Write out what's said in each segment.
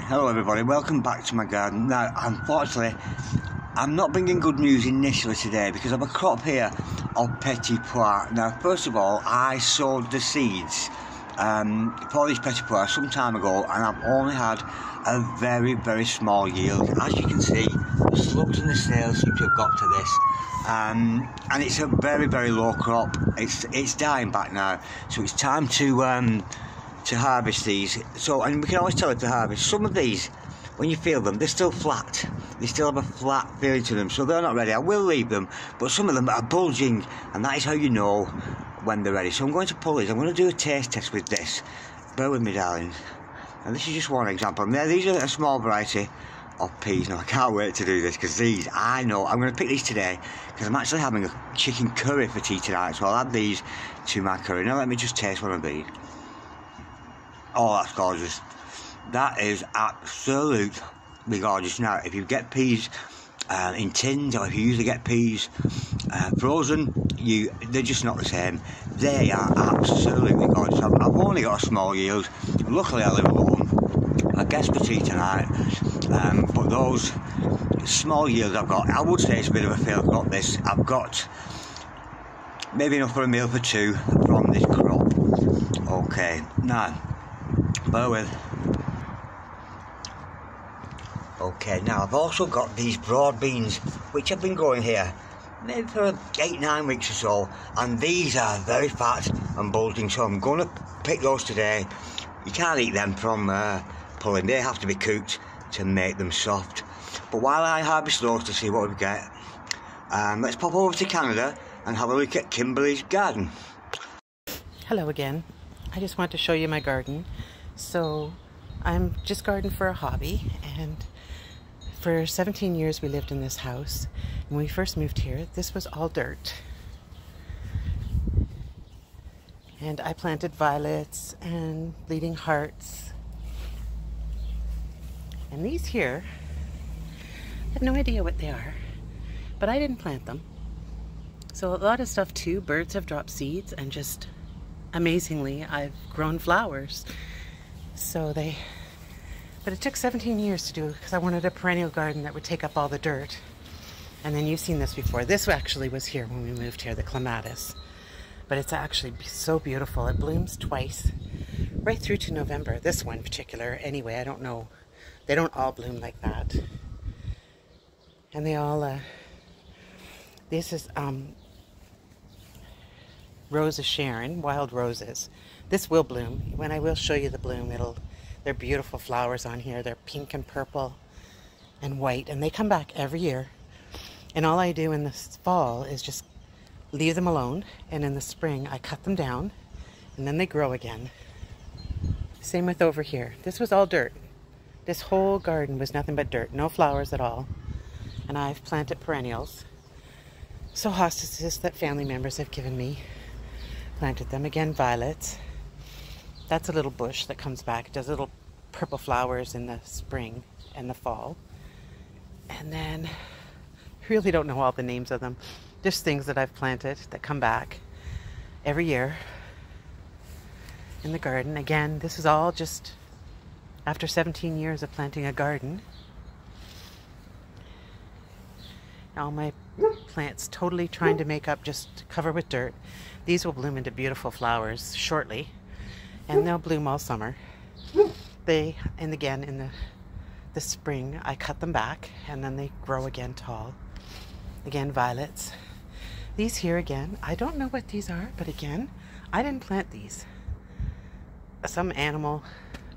Hello everybody, welcome back to my garden. Now, unfortunately, I'm not bringing good news initially today because I've a crop here of Petit Pois. Now, first of all, I sowed the seeds for these Petit Pois some time ago, and I've only had a very, very small yield. As you can see, the slugs and the snails seem to have got to this. And it's a very, very low crop. It's dying back now, so it's time to harvest these. So, and we can always tell if to harvest. Some of these, when you feel them, they're still flat. They still have a flat feeling to them, so they're not ready. I will leave them, but some of them are bulging, and that is how you know when they're ready. So I'm going to pull these. I'm going to do a taste test with this. Bear with me, darling. And this is just one example. Now, these are a small variety of peas. Now, I can't wait to do this because these, I know, I'm going to pick these today because I'm actually having a chicken curry for tea tonight, so I'll add these to my curry. Now, let me just taste one of these. Oh, that's gorgeous. That is absolutely gorgeous. Now, if you get peas in tins, or if you usually get peas frozen, they're just not the same. They are absolutely gorgeous. I've only got a small yield. Luckily, I live alone. I guess for tea tonight. But those small yields I've got, I would say it's a bit of a fail. I've got maybe enough for a meal for two from this crop. Okay, now, bear with. Okay, now I've also got these broad beans, which have been growing here maybe for 8-9 weeks or so, and these are very fat and bulging, so I'm going to pick those today. You can't eat them from pulling, they have to be cooked to make them soft. But while I harvest those to see what we get, let's pop over to Canada and have a look at Kimberly's garden. Hello again. I just want to show you my garden. So I'm just gardening for a hobby, and for 17 years we lived in this house. When we first moved here, this was all dirt. And I planted violets and bleeding hearts. And these here, I have no idea what they are, but I didn't plant them. So a lot of stuff too, birds have dropped seeds, and just amazingly, I've grown flowers. But it took 17 years to do because I wanted a perennial garden that would take up all the dirt. And then you've seen this before. This actually was here when we moved here, the clematis. But it's actually so beautiful. It blooms twice, right through to November. This one in particular, anyway, I don't know. They don't all bloom like that. And they all, this is Rose of Sharon, wild roses. This will bloom. When I will show you the bloom, they're beautiful flowers on here. They're pink and purple and white, and they come back every year. And all I do in the fall is just leave them alone, and in the spring I cut them down, and then they grow again. Same with over here. This was all dirt. This whole garden was nothing but dirt, no flowers at all. And I've planted perennials. So hostas that family members have given me. Planted them. Again, violets. That's a little bush that comes back. It does little purple flowers in the spring and the fall. And then, I really don't know all the names of them. Just things that I've planted that come back every year in the garden. Again, this is all just after 17 years of planting a garden. All my plants totally trying to make up, just cover with dirt. These will bloom into beautiful flowers shortly, and they'll bloom all summer. And again in the spring I cut them back, and then they grow again tall. Again, violets. These here again, I don't know what these are, but again, I didn't plant these. Some animal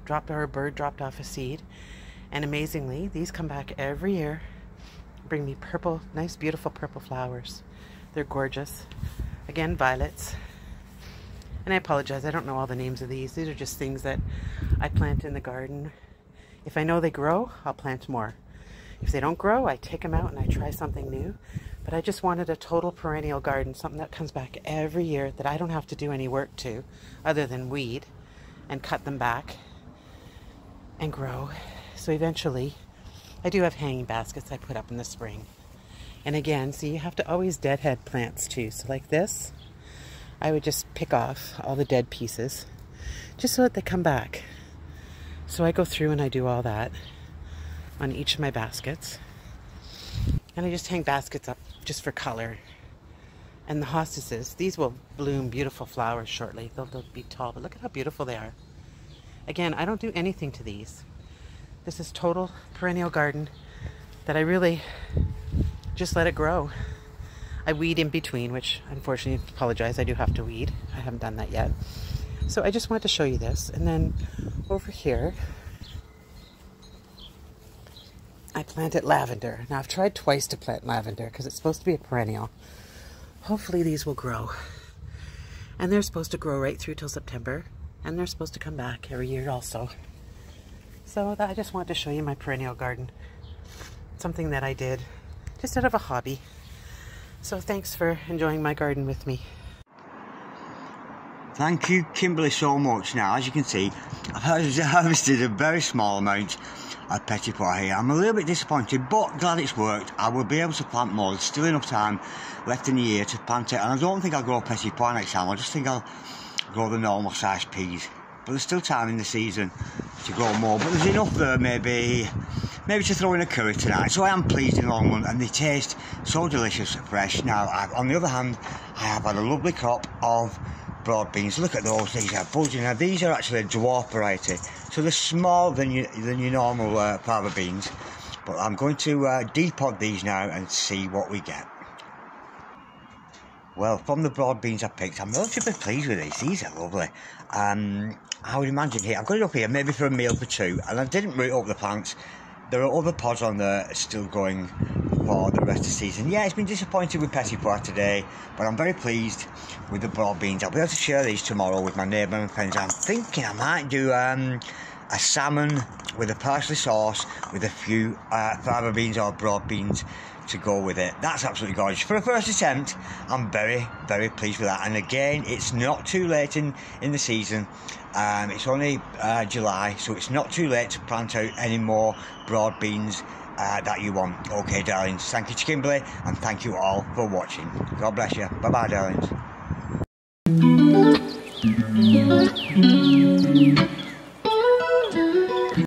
dropped, or a bird dropped off a seed, and amazingly these come back every year, bring me purple, nice beautiful purple flowers. They're gorgeous. Again, violets. And I apologize, I don't know all the names of these. These are just things that I plant in the garden. If I know they grow, I'll plant more. If they don't grow, I take them out and I try something new. But I just wanted a total perennial garden, something that comes back every year that I don't have to do any work to, other than weed and cut them back and grow. So eventually, I do have hanging baskets I put up in the spring. And again, see, you have to always deadhead plants too. So like this, I would just pick off all the dead pieces just so that they come back. So I go through and I do all that on each of my baskets. And I just hang baskets up just for color. And the hostesses, these will bloom beautiful flowers shortly. They'll be tall, but look at how beautiful they are. Again, I don't do anything to these. This is total perennial garden that I really just let it grow. I weed in between, which unfortunately, apologize, I do have to weed. I haven't done that yet. So I just wanted to show you this. And then over here, I planted lavender. Now I've tried twice to plant lavender because it's supposed to be a perennial. Hopefully these will grow. And they're supposed to grow right through till September. And they're supposed to come back every year also. So I just wanted to show you my perennial garden. Something that I did just out of a hobby. So thanks for enjoying my garden with me. Thank you, Kimberly, so much. Now, as you can see, I've harvested a very small amount of Petit Pois here. I'm a little bit disappointed, but glad it's worked. I will be able to plant more. There's still enough time left in the year to plant it. And I don't think I'll grow Petit Pois next time. I just think I'll grow the normal size peas. But there's still time in the season to grow more. But there's enough there, maybe to throw in a curry tonight. So I am pleased in the long run, and they taste so delicious, fresh. Now, on the other hand, I have had a lovely crop of broad beans. Look at those, these are bulging. Now these are actually a dwarf variety, so they're smaller than your normal fava beans, but I'm going to depod these now and see what we get. Well, from the broad beans I picked, I'm relatively pleased with these. These are lovely. I would imagine here, I've got it up here maybe for a meal for two, and I didn't root up the plants. There are other pods on there still going for the rest of the season. Yeah, it's been disappointed with Petit Pois today, but I'm very pleased with the broad beans. I'll be able to share these tomorrow with my neighbour and friends. I'm thinking I might do a salmon with a parsley sauce with a few fava beans or broad beans to go with it. That's absolutely gorgeous. For a first attempt, I'm very, very pleased with that. And again, it's not too late in the season. It's only July, so it's not too late to plant out any more broad beans that you want. Okay, darlings, thank you to Kimberly, and thank you all for watching. God bless you. Bye-bye, darlings.